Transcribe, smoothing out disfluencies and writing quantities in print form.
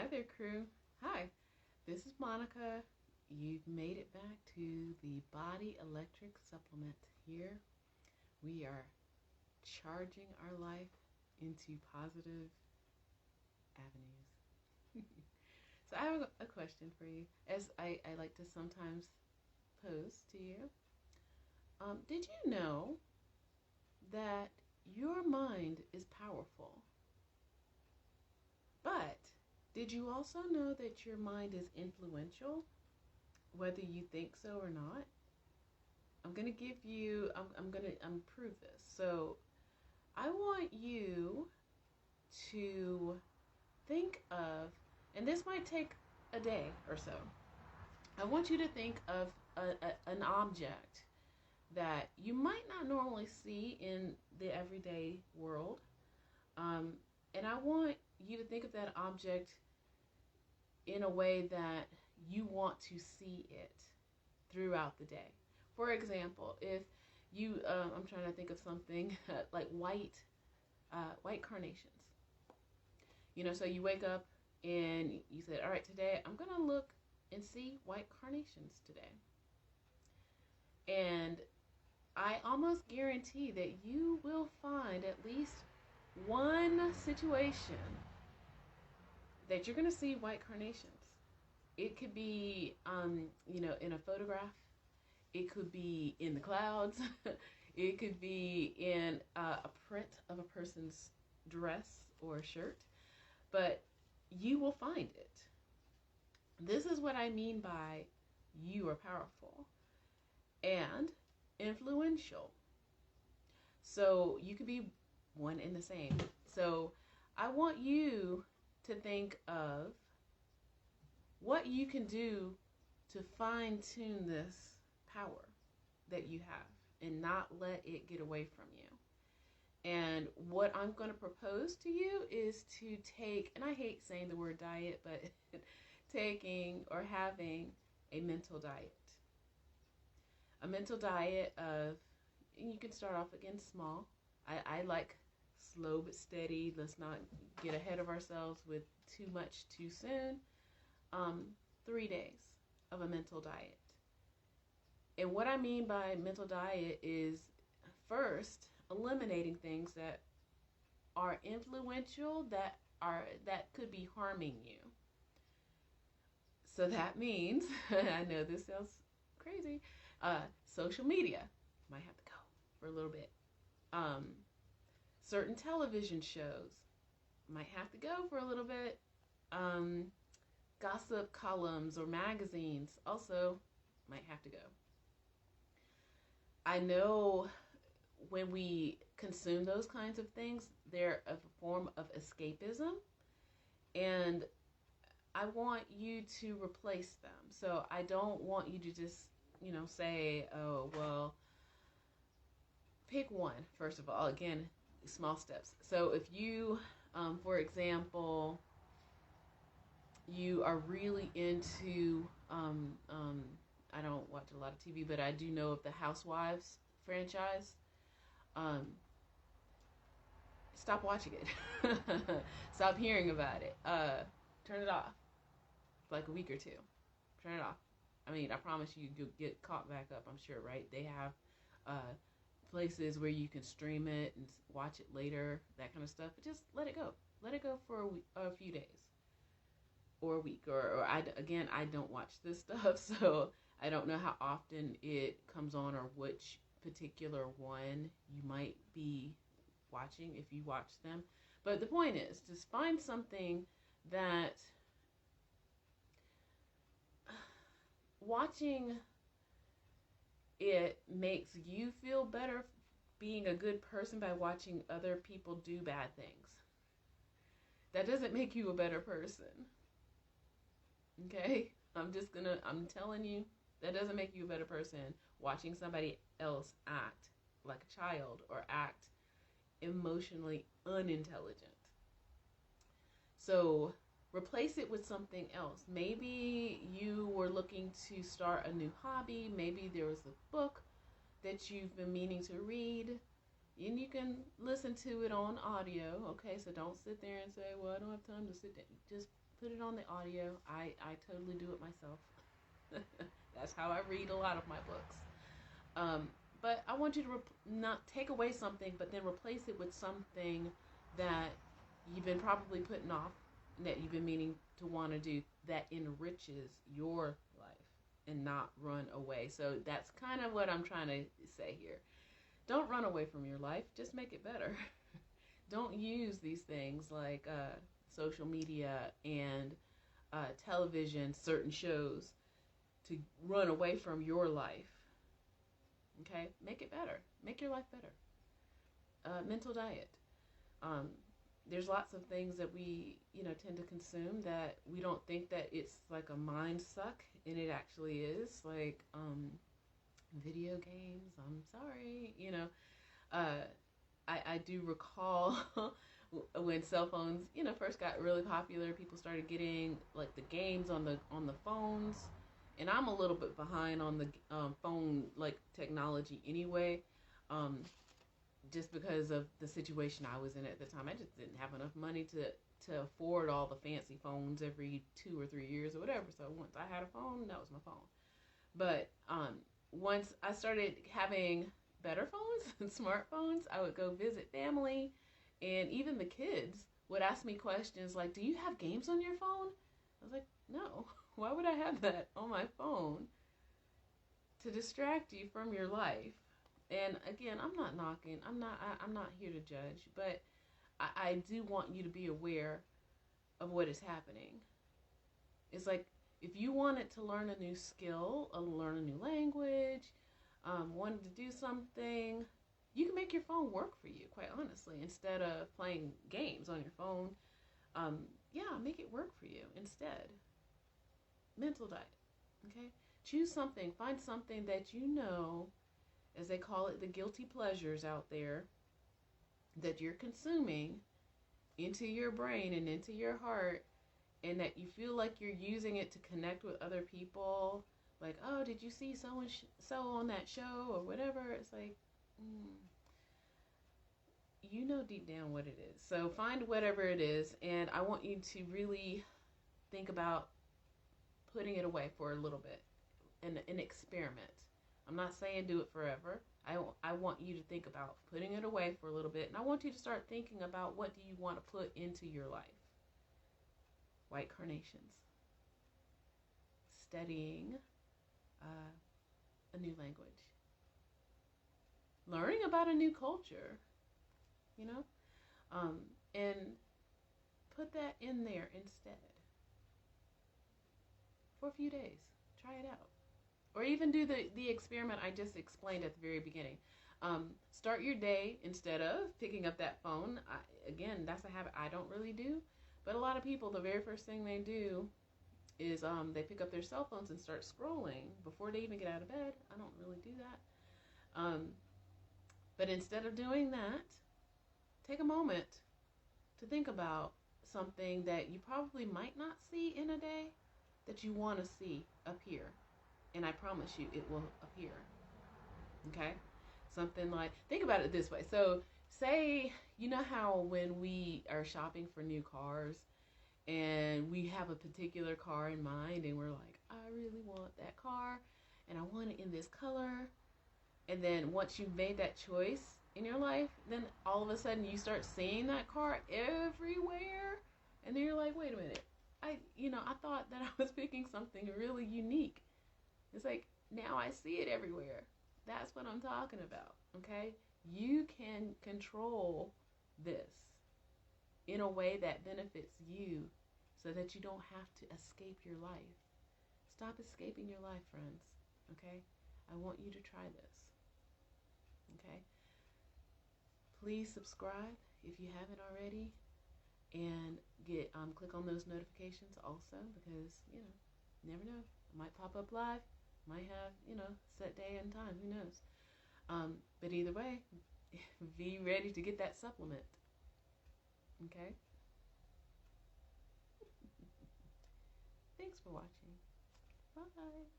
Hi there, crew. Hi, this is Monica. You've made it back to the Body Electric Supplement. Here we are charging our life into positive avenues. So I have a question for you, as I like to sometimes pose to you. Did you know that your mind is powerful? But did you also know that your mind is influential, whether you think so or not? I'm going to prove this. So I want you to think of, and this might take a day or so. I want you to think of an object that you might not normally see in the everyday world. And I want you to think of that object in a way that you want to see it throughout the day. For example, if you, I'm trying to think of something like white carnations. So you wake up and you said, all right, today I'm going to look and see white carnations today. And I almost guarantee that you will find at least one situation that you're going to see white carnations. It could be, in a photograph. It could be in the clouds. It could be in a print of a person's dress or shirt. But you will find it. This is what I mean by you are powerful and influential. So you could be one and the same. So I want you to think of what you can do to fine tune this power that you have and not let it get away from you. And what I'm going to propose to you is to take, and I hate saying the word diet, but taking or having a mental diet. A mental diet of, and you can start off again small. I like slow but steady. Let's not get ahead of ourselves with too much too soon. 3 days of a mental diet. And what I mean by mental diet is first eliminating things that are influential, that could be harming you. So that means, I know this sounds crazy, social media might have to go for a little bit. Certain television shows might have to go for a little bit. Gossip columns or magazines also might have to go. I know when we consume those kinds of things, they're a form of escapism, and I want you to replace them. So I don't want you to just, say, oh, well, pick one, first of all. Again, small steps. So if you, for example, you are really into, I don't watch a lot of TV, but I do know of the Housewives franchise. Stop watching it. Stop hearing about it. Turn it off for like a week or two. Turn it off. I mean, I promise you'll get caught back up, I'm sure, right? They have places where you can stream it and watch it later, that kind of stuff. But just let it go. Let it go for a few days or a week. Or I don't watch this stuff, so I don't know how often it comes on or which particular one you might be watching if you watch them. But the point is, just find something that watching it makes you feel better being a good person by watching other people do bad things. That doesn't make you a better person. Okay? I'm telling you, that doesn't make you a better person watching somebody else act like a child or act emotionally unintelligent. So replace it with something else. Maybe you were looking to start a new hobby. Maybe there was a book that you've been meaning to read, and you can listen to it on audio. Okay, so don't sit there and say, well, I don't have time to sit there. Just put it on the audio. I totally do it myself. That's how I read a lot of my books. But I want you to not take away something, but then replace it with something that you've been probably putting off, that you've been meaning to want to do, that enriches your life and not run away. So that's kind of what I'm trying to say here. Don't run away from your life. Just make it better. Don't use these things like social media and television, certain shows, to run away from your life. Okay? Make it better. Make your life better. Mental diet. There's lots of things that we, tend to consume that we don't think that it's like a mind suck, and it actually is. Like video games. I'm sorry. I do recall when cell phones, first got really popular. People started getting like the games on the phones. And I'm a little bit behind on the phone like technology anyway, just because of the situation I was in at the time. I just didn't have enough money to afford all the fancy phones every 2 or 3 years or whatever. So once I had a phone, that was my phone. But once I started having better phones and smartphones, I would go visit family, and even the kids would ask me questions like, "Do you have games on your phone?" I was like, "No. Why would I have that on my phone to distract you from your life?" And again, I'm not knocking. I'm not here to judge, but I do want you to be aware of what is happening. It's like if you wanted to learn a new skill, learn a new language, wanted to do something, you can make your phone work for you, quite honestly, instead of playing games on your phone. Make it work for you instead. Mental diet, okay? Choose something, find something that as they call it, the guilty pleasures out there, that you're consuming into your brain and into your heart, and that you feel like you're using it to connect with other people. Like, oh, did you see so on that show or whatever? It's like, deep down what it is. So find whatever it is, and I want you to really think about putting it away for a little bit, an experiment. I'm not saying do it forever. I want you to think about putting it away for a little bit, and I want you to start thinking about, what do you want to put into your life? White carnations. Studying a new language. Learning about a new culture, and put that in there instead. For a few days. Try it out. Or even do the experiment I just explained at the very beginning. Start your day instead of picking up that phone. Again, that's a habit I don't really do. But a lot of people, the very first thing they do is they pick up their cell phones and start scrolling before they even get out of bed. I don't really do that. But instead of doing that, take a moment to think about something that you probably might not see in a day that you want to see appear. And I promise you it will appear. Okay? Something like, think about it this way. So say, how when we are shopping for new cars and we have a particular car in mind and we're like, I really want that car and I want it in this color. And then once you've made that choice in your life, then all of a sudden you start seeing that car everywhere. And then you're like, wait a minute. I thought that I was picking something really unique. It's like, now I see it everywhere. That's what I'm talking about, okay? You can control this in a way that benefits you so that you don't have to escape your life. Stop escaping your life, friends, okay? I want you to try this, okay? Please subscribe if you haven't already, and click on those notifications also, because, never know. It might pop up live, might have, set day and time, who knows. But either way, be ready to get that supplement, okay? Thanks for watching. Bye.